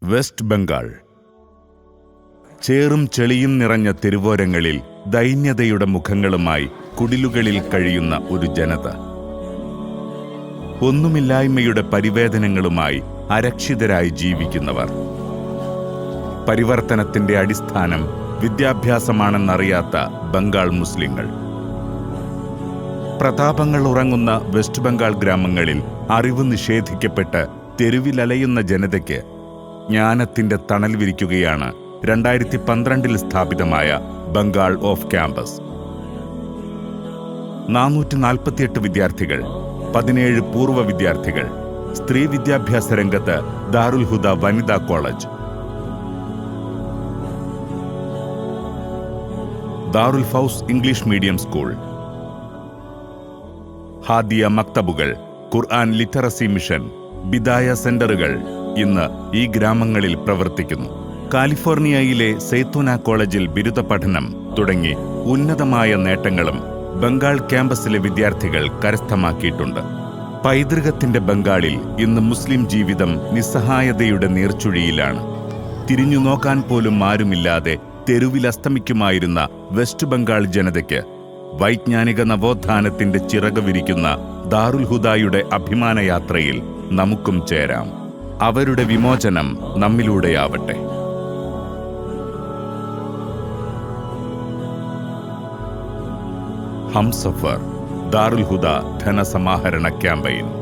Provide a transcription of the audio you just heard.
West Bengal. ചേറും ചെളിയും നിറഞ്ഞ തെരുവോരങ്ങളിൽ ദൈന്യതയുടെ മുഖങ്ങളുമായി കുടിലുകളിൽ കഴിയുന്ന ഒരു ജനത. ഒന്നുമില്ലായ്മയുടെ പരിവേദനങ്ങളുമായി അരക്ഷിതരായി ജീവിക്കുന്നവർ. പരിവർത്തനത്തിന്റെ അടിസ്ഥാനം വിദ്യാഭ്യാസമാണെന്നറിയാത്ത ബംഗാൾ മുസ്ലിങ്ങൾ. പ്രതാപങ്ങൾ ഉറങ്ങുന്ന വെസ്റ്റ് ബംഗാൾ ഗ്രാമങ്ങളിൽ അറിവ് നിഷേധിക്കപ്പെട്ട് തെരുവിലലയുന്ന ജനതയ്ക്ക് ജ്ഞാനത്തിന്റെ തണൽ വിരിക്കുകയാണ് 2012 സ്ഥാപിതമായ ബംഗാൾ ഓഫ് ക്യാമ്പസ്. 448 വിദ്യാർത്ഥികൾ, 17 പൂർവ്വ വിദ്യാർത്ഥികൾ. സ്ത്രീ വിദ്യാഭ്യാസ രംഗത്ത് ദാറുൽ ഹുദ വനിതാ കോളേജ്, ദാറുൽ ഫൗസ് ഇംഗ്ലീഷ് മീഡിയം സ്കൂൾ, ഹാദിയ മക്തബുകൾ, ഖുർആൻ ലിറ്ററസി മിഷൻ, ബിദായ സെന്ററുകൾ ഇന്ന് ഈ ഗ്രാമങ്ങളിൽ പ്രവർത്തിക്കുന്നു. കാലിഫോർണിയയിലെ സെയ്തൂന കോളേജിൽ ബിരുദ പഠനം തുടങ്ങി ഉന്നതമായ നേട്ടങ്ങളും ബംഗാൾ ക്യാമ്പസിലെ വിദ്യാർത്ഥികൾ കരസ്ഥമാക്കിയിട്ടുണ്ട്. പൈതൃകത്തിന്റെ ബംഗാളിൽ ഇന്ന് മുസ്ലിം ജീവിതം നിസ്സഹായതയുടെ നീർച്ചുഴിയിലാണ്. തിരിഞ്ഞു നോക്കാൻ പോലും ആരുമില്ലാതെ തെരുവിലസ്തമിക്കുമായിരുന്ന വെസ്റ്റ് ബംഗാൾ ജനതയ്ക്ക് വൈജ്ഞാനിക നവോത്ഥാനത്തിന്റെ ചിറക് വിരിക്കുന്ന ദാറുൽ ഹുദായുടെ അഭിമാനയാത്രയിൽ നമുക്കും ചേരാം. അവരുടെ വിമോചനം നമ്മിലൂടെയാവട്ടെ. ഹംസഫർ ദാറുൽ ഹുദ ധനസമാഹരണ ക്യാമ്പയിൻ.